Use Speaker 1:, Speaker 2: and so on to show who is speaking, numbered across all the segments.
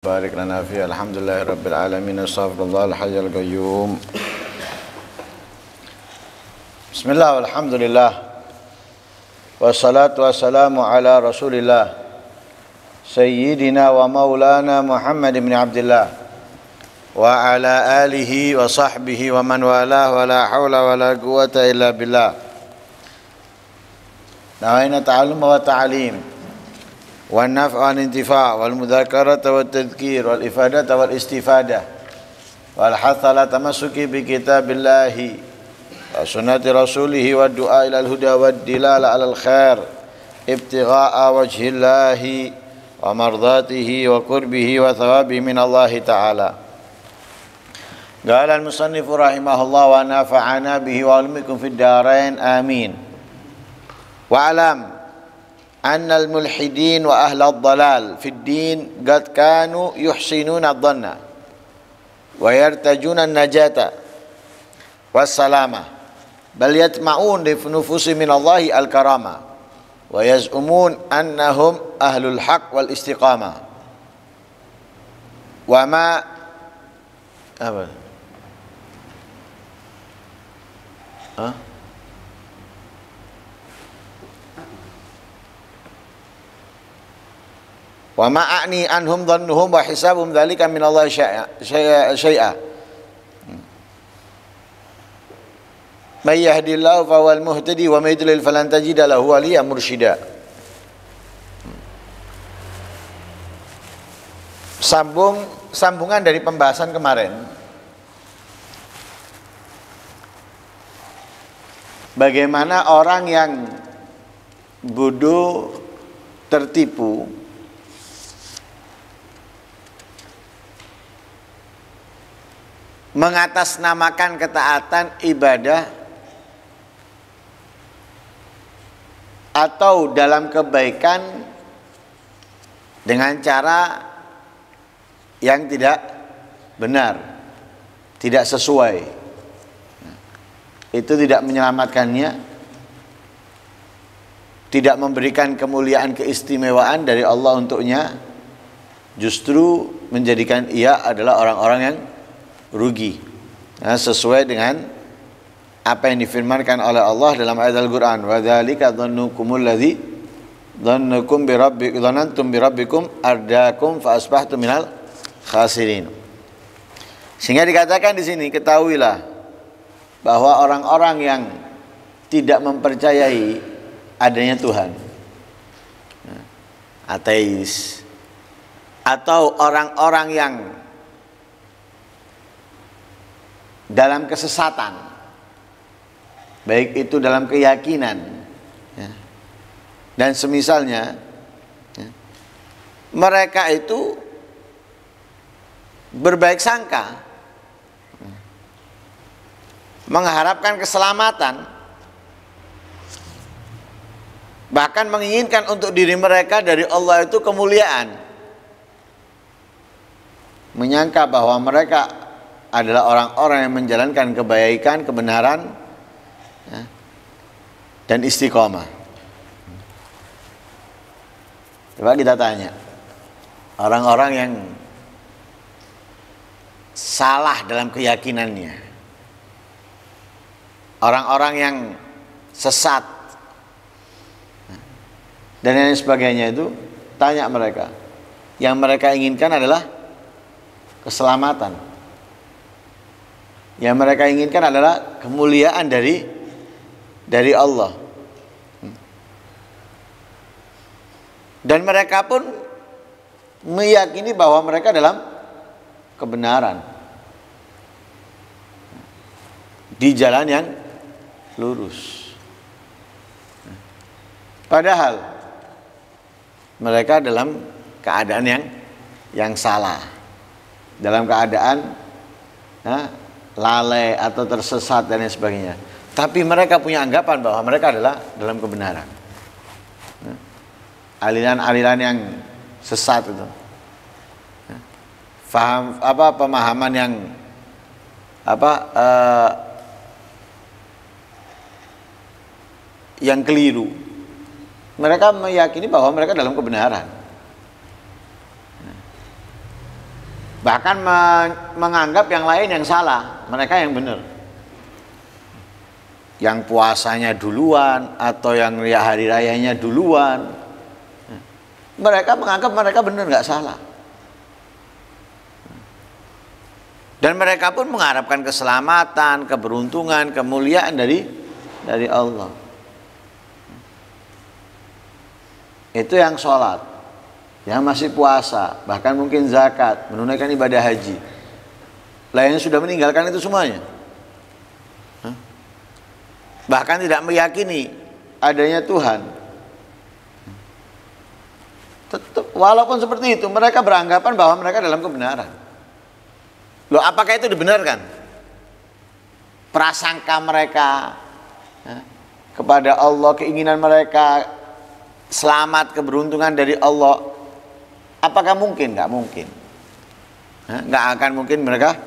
Speaker 1: بارك لنا فيه الحمد لله رب العالمين استغفر الله الحي القيوم بسم الله والحمد لله والصلاة والسلام على رسول الله سيدنا ومولانا محمد بن عبد الله وعلى آله وصحبه ومن والاه ولا حول ولا قوة إلا بالله نوينا تعلم وتعليم والنفع والانتفاع والمذاكرة والتذكير والإفادة والاستفادة والحث على تمسك بكتاب الله وسنة رسوله والدعاء إلى الهدى والدلالة على الخير ابتغاء وجه الله ومرضاته وقربه وثوابه من الله تعالى. قال المصنف رحمه الله ونفعنا به وعلمكم في الدارين آمين. وعلم أن الملحدين وأهل الضلال في الدين قد كانوا يحسنون الظن ويرتجون النجاة والسلامة بل يطمعون لنفوسهم من الله الكرامة ويزعمون أنهم أهل الحق والاستقامة وما وما أعني أنهم ظنهم وحسابهم ذلك من الله شيئا من يهد الله فهو المهتدي ومن يضلل فلن تجد له وليا مرشدا. Sambungan dari pembahasan kemarin, bagaimana orang yang bodoh tertipu mengatasnamakan ketaatan ibadah atau dalam kebaikan dengan cara yang tidak benar, tidak sesuai. Itu tidak menyelamatkannya, tidak memberikan kemuliaan keistimewaan dari Allah untuknya, justru menjadikan ia adalah orang-orang yang rugi, sesuai dengan apa yang difirmankan oleh Allah dalam ayat Al-Quran, wa dzalika dhannukumul ladzi dhannukum birabbikum dhanantum birabbikum ardakum fa asbahtum minal khasirin. Sehingga dikatakan di sini, ketahuilah bahwa orang-orang yang tidak mempercayai adanya Tuhan, ateis, atau orang-orang yang dalam kesesatan, baik itu dalam keyakinan dan semisalnya, mereka itu berbaik sangka, mengharapkan keselamatan, bahkan menginginkan untuk diri mereka dari Allah itu kemuliaan, menyangka bahwa mereka adalah orang-orang yang menjalankan kebaikan, kebenaran, dan istiqomah. Coba kita tanya, orang-orang yang salah dalam keyakinannya, orang-orang yang sesat, dan lain sebagainya itu, tanya mereka, yang mereka inginkan adalah keselamatan. Yang mereka inginkan adalah kemuliaan dari Allah. Dan mereka pun meyakini bahwa mereka dalam kebenaran, di jalan yang lurus. Padahal mereka dalam keadaan yang salah, dalam keadaan lalai atau tersesat dan lain sebagainya. Tapi mereka punya anggapan bahwa mereka adalah dalam kebenaran. Aliran-aliran yang sesat itu, pemahaman yang keliru. Mereka meyakini bahwa mereka dalam kebenaran. Bahkan menganggap yang lain yang salah, mereka yang benar. Yang puasanya duluan atau yang hari rayanya duluan, mereka menganggap mereka benar, nggak salah. Dan mereka pun mengharapkan keselamatan, keberuntungan, kemuliaan dari Allah. Itu yang sholat, yang masih puasa, bahkan mungkin zakat, menunaikan ibadah haji. Lainnya sudah meninggalkan itu semuanya. Bahkan tidak meyakini adanya Tuhan. Tetap, walaupun seperti itu, mereka beranggapan bahwa mereka dalam kebenaran. Loh, apakah itu dibenarkan? Prasangka mereka kepada Allah, keinginan mereka selamat, keberuntungan dari Allah, apakah mungkin? Nggak mungkin. Nggak akan mungkin mereka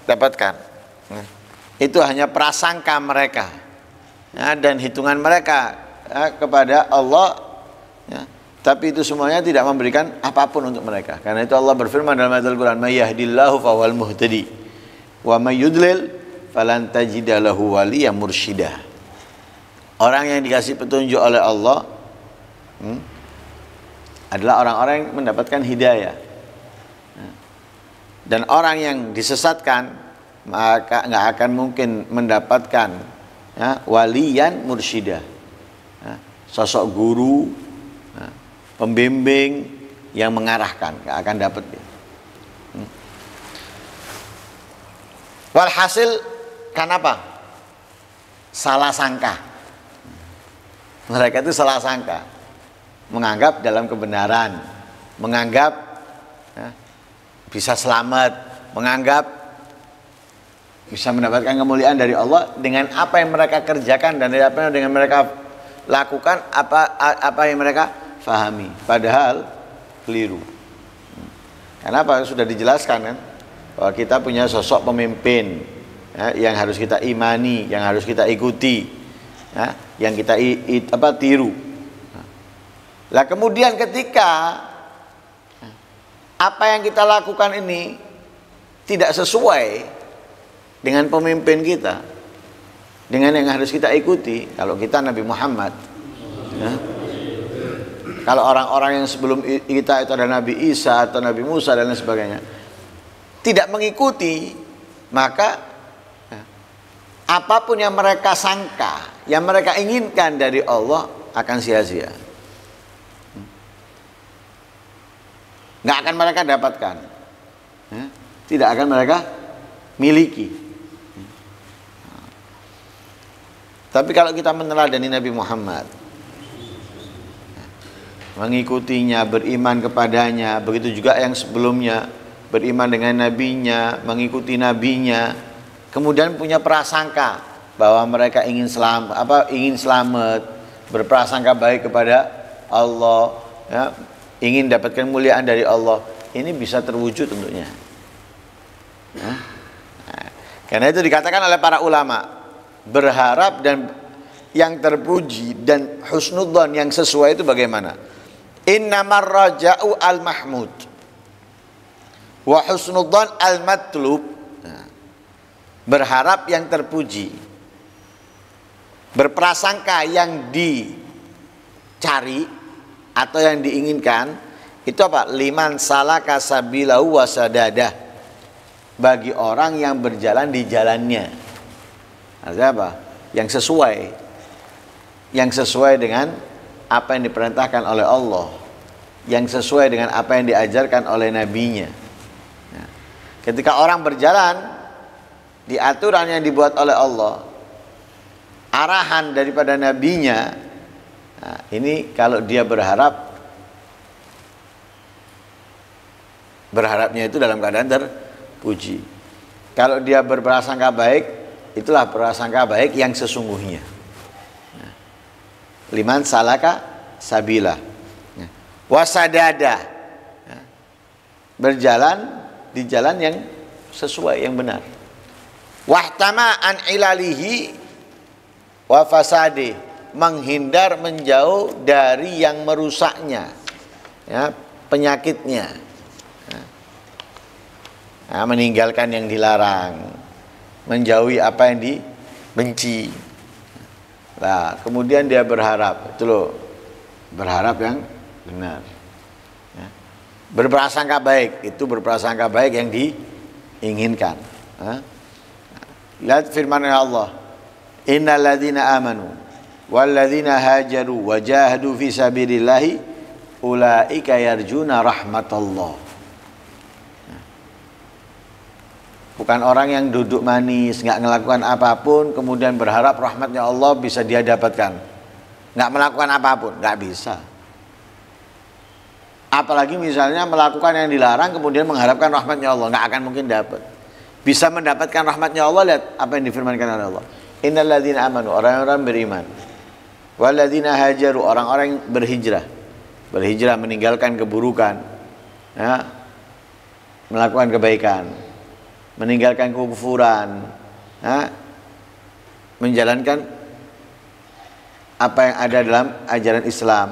Speaker 1: dapatkan. Itu hanya prasangka mereka. Dan hitungan mereka kepada Allah, tapi itu semuanya tidak memberikan apapun untuk mereka. Karena itu Allah berfirman dalam ayat Al-Quran, "May yahdillahu fawal muhtadi, wa may yudlil falan tajida lahu waliyyan mursyida." Orang yang dikasih petunjuk oleh Allah adalah orang-orang yang mendapatkan hidayah. Dan orang yang disesatkan maka nggak akan mungkin mendapatkan waliyan mursyida, sosok guru, pembimbing yang mengarahkan, nggak akan dapat. Walhasil kenapa? Salah sangka. Mereka itu salah sangka, menganggap dalam kebenaran, menganggap bisa selamat, menganggap bisa mendapatkan kemuliaan dari Allah dengan apa yang mereka kerjakan dan apa yang mereka lakukan, apa yang mereka fahami. Padahal keliru. Karena apa? Sudah dijelaskan kan, bahwa kita punya sosok pemimpin yang harus kita imani, yang harus kita ikuti, yang kita tiru. Lah kemudian ketika apa yang kita lakukan ini tidak sesuai dengan pemimpin kita, dengan yang harus kita ikuti, kalau kita Nabi Muhammad, kalau orang-orang yang sebelum kita itu ada Nabi Isa atau Nabi Musa dan lain sebagainya, tidak mengikuti, maka apapun yang mereka sangka, yang mereka inginkan dari Allah akan sia-sia. Nggak akan mereka dapatkan, tidak akan mereka miliki. Tapi kalau kita meneladani Nabi Muhammad, mengikutinya, beriman kepadanya, begitu juga yang sebelumnya, beriman dengan nabinya, mengikuti nabinya, kemudian punya prasangka bahwa mereka ingin selamat, berprasangka baik kepada Allah, ingin dapatkan kemuliaan dari Allah, ini bisa terwujud tentunya. Karena itu dikatakan oleh para ulama, berharap dan yang terpuji dan husnudzon yang sesuai itu bagaimana? Innamar raja'u al-mahmud wa husnudzon al-matlub. Berharap yang terpuji, berprasangka yang dicari atau yang diinginkan, itu apa? Liman salaka sabilahu wasadadah, bagi orang yang berjalan di jalannya. Artinya apa? Yang sesuai dengan apa yang diperintahkan oleh Allah, yang sesuai dengan apa yang diajarkan oleh nabinya. Ketika orang berjalan di aturan yang dibuat oleh Allah, arahan daripada nabinya, ini kalau dia berharapnya itu dalam keadaan terpuji. Kalau dia berprasangka baik, itulah prasangka baik yang sesungguhnya. Liman salaka sabila, wasadada, berjalan di jalan yang sesuai, yang benar. Wahtama an ilalihi wa fasadi, menghindar, menjauh dari yang merusaknya, penyakitnya. Nah, meninggalkan yang dilarang, menjauhi apa yang dibenci. Nah, kemudian dia berharap, itu loh, berharap yang benar. Ya. Berprasangka baik, itu berprasangka baik yang diinginkan. Lihat firman Allah, innal ladzina amanu wal ladzina hajaru wajahadu fi sabilillahi ulaika yarjuna rahmatallah. Bukan orang yang duduk manis, nggak melakukan apapun, kemudian berharap rahmatnya Allah bisa dia dapatkan. Nggak melakukan apapun, nggak bisa. Apalagi misalnya melakukan yang dilarang, kemudian mengharapkan rahmatnya Allah, nggak akan mungkin dapat. Bisa mendapatkan rahmatnya Allah, lihat apa yang difirmankan oleh Allah. Innal ladzina amanu, orang-orang beriman. Wal ladzina hajaru, orang-orang yang berhijrah. Berhijrah meninggalkan keburukan, ya, melakukan kebaikan, meninggalkan kekufuran, menjalankan apa yang ada dalam ajaran Islam.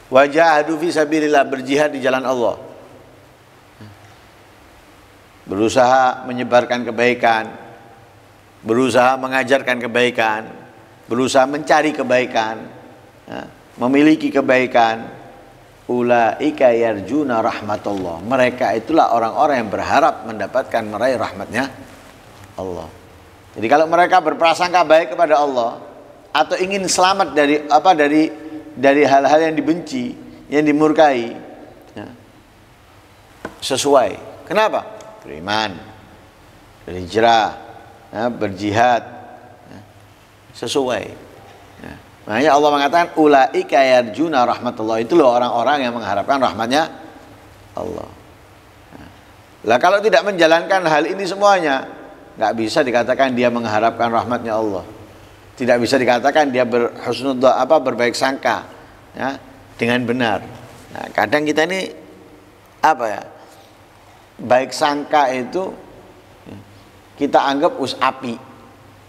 Speaker 1: Wajahadu fi sabilillah, berjihad di jalan Allah, berusaha menyebarkan kebaikan, berusaha mengajarkan kebaikan, berusaha mencari kebaikan, memiliki kebaikan. Ulaika yarjuna rahmatullah, mereka itulah orang-orang yang berharap mendapatkan meraih rahmatnya Allah. Jadi kalau mereka berprasangka baik kepada Allah atau ingin selamat dari hal-hal yang dibenci, yang dimurkai, ya, sesuai. Kenapa? Beriman, berhijrah, ya, berjihad, ya, sesuai. Makanya Allah mengatakan ulaika yarjuna rahmatullah, itu loh orang-orang yang mengharapkan rahmatnya Allah. Lah kalau tidak menjalankan hal ini semuanya, nggak bisa dikatakan dia mengharapkan rahmatnya Allah. Tidak bisa dikatakan dia berbaik sangka, ya, dengan benar. Nah, kadang kita ini baik sangka itu kita anggap api.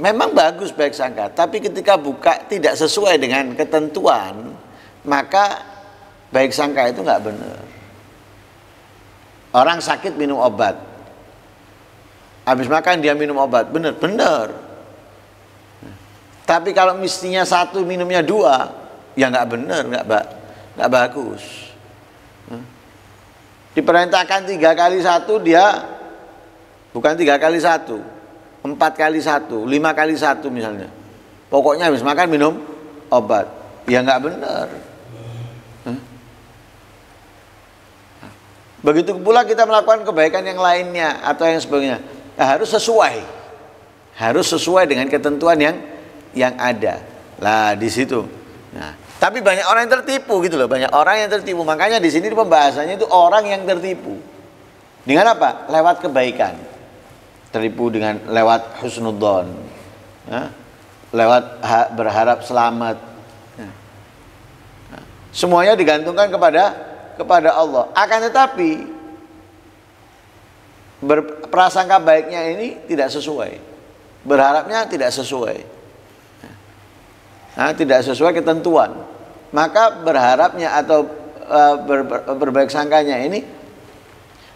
Speaker 1: Memang bagus baik sangka, tapi ketika buka tidak sesuai dengan ketentuan, maka baik sangka itu nggak benar. Orang sakit minum obat, habis makan dia minum obat, benar. Tapi kalau mestinya satu minumnya dua, ya nggak benar, nggak bagus. Diperintahkan 3 kali 1, dia bukan 3 kali 1. 4 kali 1, 5 kali 1 misalnya. Pokoknya habis makan minum obat. Ya nggak benar. Begitu pula kita melakukan kebaikan yang lainnya atau yang sebagainya. Nah, harus sesuai dengan ketentuan yang ada. Lah di situ. Nah, tapi banyak orang yang tertipu gitu loh. Banyak orang yang tertipu. Makanya di sini pembahasannya itu orang yang tertipu. Dengan apa? Lewat kebaikan. Tertipu dengan lewat husnudzon, ya, lewat berharap selamat, ya. Nah, semuanya digantungkan kepada Allah. Akan tetapi berprasangka baiknya ini tidak sesuai, berharapnya tidak sesuai, nah, tidak sesuai ketentuan. Maka berharapnya atau berbaik sangkanya ini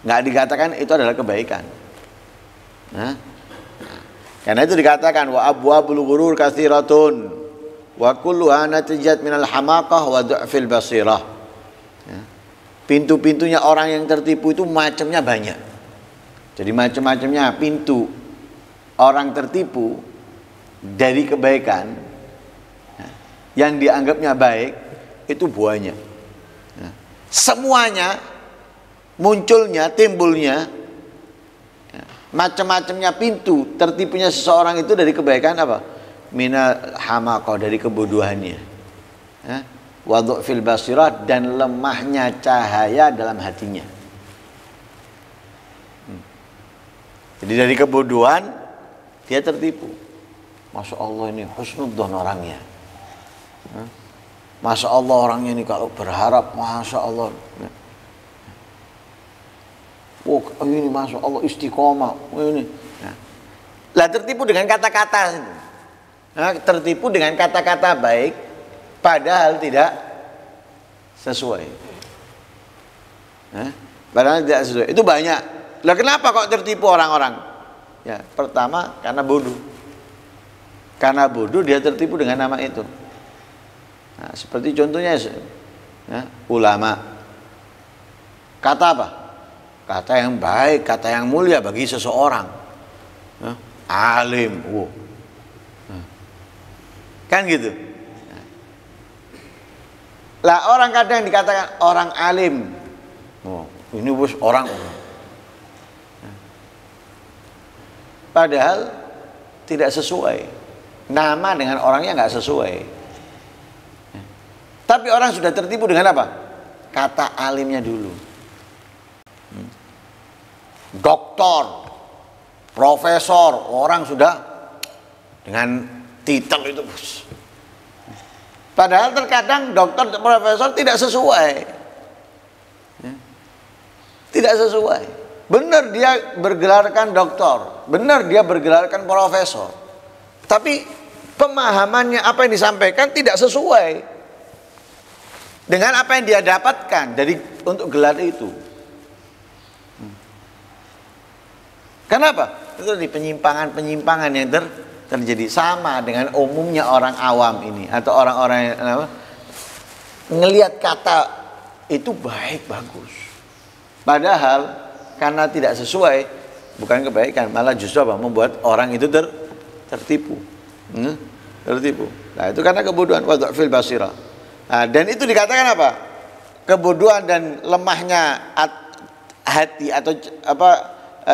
Speaker 1: nggak dikatakan itu adalah kebaikan. Nah, karena itu dikatakan wa abwabul ghurur katsiratun wa kulluha natijat minal hamaqah wa du'fil basirah. Ya. Pintu-pintunya orang yang tertipu itu macamnya banyak. Jadi macam-macamnya pintu orang tertipu dari kebaikan, ya, yang dianggapnya baik itu banyak. Ya. Semuanya munculnya, timbulnya, macam-macamnya pintu tertipunya seseorang itu dari kebaikan apa? Minal hamaqah, dari kebodohannya, wa du'fil basirah, dan lemahnya cahaya dalam hatinya. Jadi dari kebodohan dia tertipu. Masya Allah ini husnudzon orangnya, Masya Allah orangnya ini kalau berharap, Masya Allah, oh ini Masya Allah istiqomah, ini. Lah tertipu dengan kata-kata, tertipu dengan kata-kata baik, padahal tidak sesuai. Padahal tidak sesuai. Itu banyak Lah kenapa kok tertipu orang-orang? Ya, pertama karena bodoh. Karena bodoh dia tertipu dengan nama itu. Nah, seperti contohnya ya, ulama. Kata apa? Kata yang baik, kata yang mulia bagi seseorang. Ya, alim. Wow. Kan gitu. Lah orang kadang dikatakan orang alim. Oh, ini bos orang. Padahal tidak sesuai. Nama dengan orangnya nggak sesuai. Tapi orang sudah tertipu dengan apa? Kata alimnya dulu. Doktor, profesor, orang sudah dengan titel itu bos. Padahal terkadang dokter, profesor tidak sesuai. Tidak sesuai. Benar dia bergelarkan doktor, benar dia bergelarkan profesor. Tapi pemahamannya apa yang disampaikan tidak sesuai dengan apa yang dia dapatkan dari untuk gelar itu. Kenapa? Itu di penyimpangan-penyimpangan yang terjadi sama dengan umumnya orang awam ini atau orang-orang yang ngelihat kata itu baik bagus. Padahal karena tidak sesuai, bukan kebaikan, malah justru apa? Membuat orang itu tertipu. Tertipu. Nah, itu karena kebodohan, wadha'fil basirah. Nah, dan itu dikatakan apa? Kebodohan dan lemahnya hati atau apa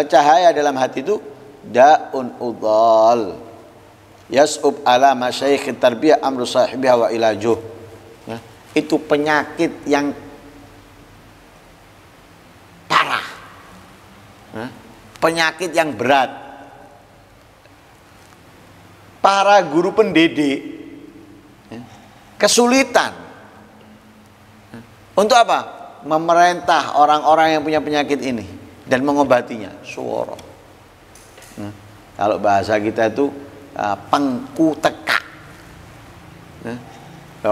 Speaker 1: cahaya dalam hati itu da'un udhal. Yas'ub ala masyayikh tarbiyah amru sahibiha wa ilajuh. Ya, itu penyakit yang parah. Ya, penyakit yang berat. Para guru pendidik ya, kesulitan untuk apa? Memerintah orang-orang yang punya penyakit ini dan mengobatinya. Suara. Ya, kalau bahasa kita itu pengku teka. Ya,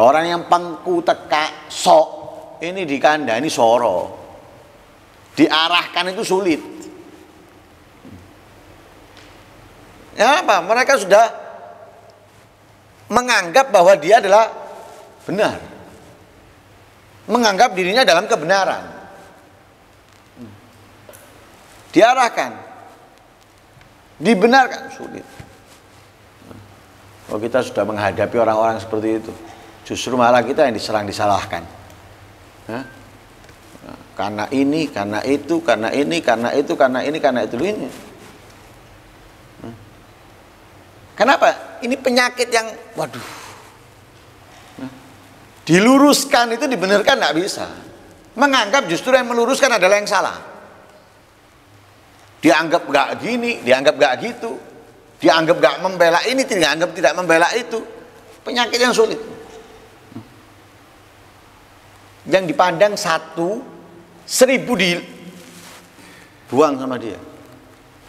Speaker 1: orang yang pengku teka sok ini dikandani soro. Diarahkan itu sulit. Ya apa? Mereka sudah menganggap bahwa dia adalah benar. Menganggap dirinya dalam kebenaran. Diarahkan. Dibenarkan sulit. Kalau kita sudah menghadapi orang-orang seperti itu, justru malah kita yang diserang, disalahkan. Ya? Karena ini, karena itu, karena ini, karena itu, karena ini, karena itu ini. Kenapa? Ini penyakit yang, waduh, diluruskan itu dibenarkan nggak bisa. Menganggap justru yang meluruskan adalah yang salah. Dianggap nggak gini, dianggap nggak gitu, dianggap nggak membela ini, dianggap tidak membela itu. Penyakit yang sulit. Yang dipandang 1.000 dibuang sama dia.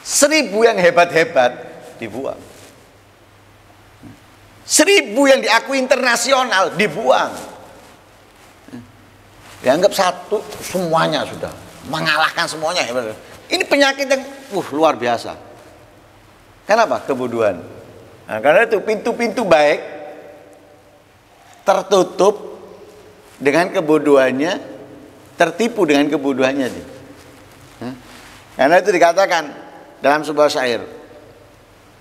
Speaker 1: 1.000 yang hebat-hebat dibuang. 1.000 yang diakui internasional dibuang. Dianggap satu semuanya sudah mengalahkan semuanya. Ini penyakit yang luar biasa. Kenapa? Kebodohan. Nah, karena itu pintu-pintu baik tertutup dengan kebodohannya, tertipu dengan kebodohannya. Karena itu dikatakan dalam sebuah syair,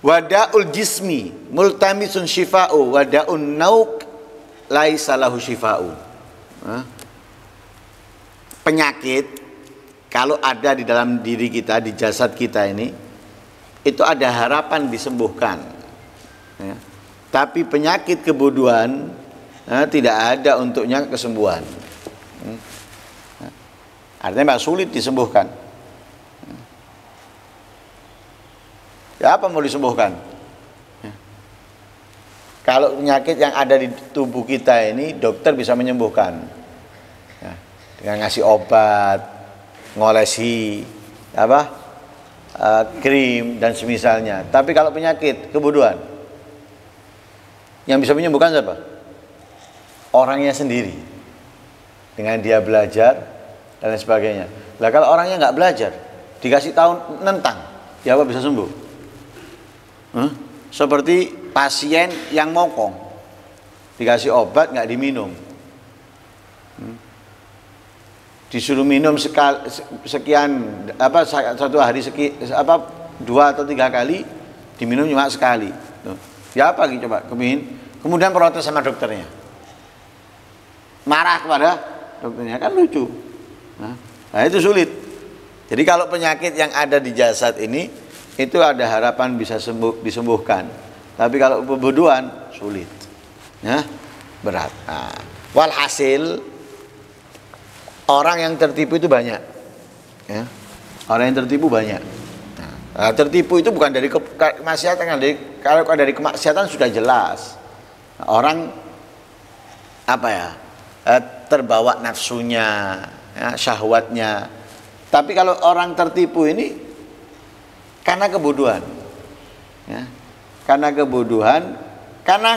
Speaker 1: wada'ul jismi multamisun syifa'u wada'un nauk laisa lahu syifa'u. Penyakit kalau ada di dalam diri kita, di jasad kita ini, itu ada harapan disembuhkan. Ya. Tapi penyakit kebodohan tidak ada untuknya kesembuhan. Artinya sulit disembuhkan. Ya, apa mau disembuhkan? Ya. Kalau penyakit yang ada di tubuh kita ini, dokter bisa menyembuhkan. Ya. Dengan ngasih obat, ngolesi, krim dan semisalnya. Tapi kalau penyakit kebodohan, yang bisa menyembuhkan siapa? Orangnya sendiri. Dengan dia belajar dan lain sebagainya. Lah kalau orangnya nggak belajar, dikasih tahu nentang, ya apa bisa sembuh? Seperti pasien yang mokong, dikasih obat nggak diminum, disuruh minum sekian satu hari 2 atau 3 kali, diminum cuma sekali. Ya apa gitu coba, kemudian protes sama dokternya, marah kepada dokternya, kan lucu. Nah itu sulit. Jadi kalau penyakit yang ada di jasad ini itu ada harapan bisa disembuhkan. Tapi kalau kebodohan sulit, ya berat. Nah, walhasil orang yang tertipu itu banyak, ya. Orang yang tertipu banyak. Nah, tertipu itu bukan dari kemaksiatan, kalau dari kemaksiatan sudah jelas. Orang terbawa nafsunya, ya, syahwatnya. Tapi kalau orang tertipu ini karena kebodohan, ya, karena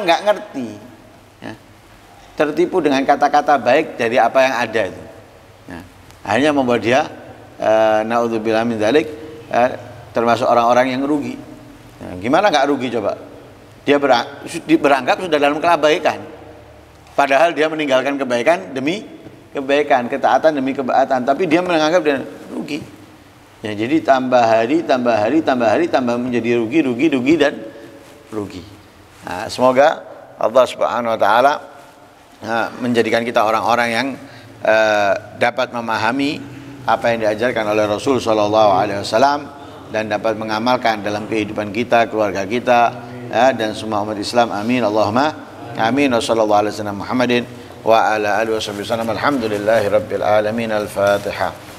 Speaker 1: nggak ngerti, ya. Tertipu dengan kata-kata baik dari apa yang ada itu, ya. Akhirnya membuat dia naudzubillah min dzalik, termasuk orang-orang yang rugi. Ya, gimana nggak rugi coba? Dia beranggap sudah dalam kebaikan, padahal dia meninggalkan kebaikan demi kebaikan, ketaatan demi ketaatan, tapi dia menganggap dia rugi. Ya, jadi tambah hari tambah menjadi rugi dan rugi. Nah, semoga Allah Subhanahu wa taala menjadikan kita orang-orang yang dapat memahami apa yang diajarkan oleh Rasul sallallahu alaihi wasallam dan dapat mengamalkan dalam kehidupan kita, keluarga kita, ya, dan semua umat Islam. Amin Allahumma amin. Wassallallahu alaihi wasallam Muhammadin wa ala alihi wasallam. Alhamdulillahi rabbil alamin. Al-Fatihah.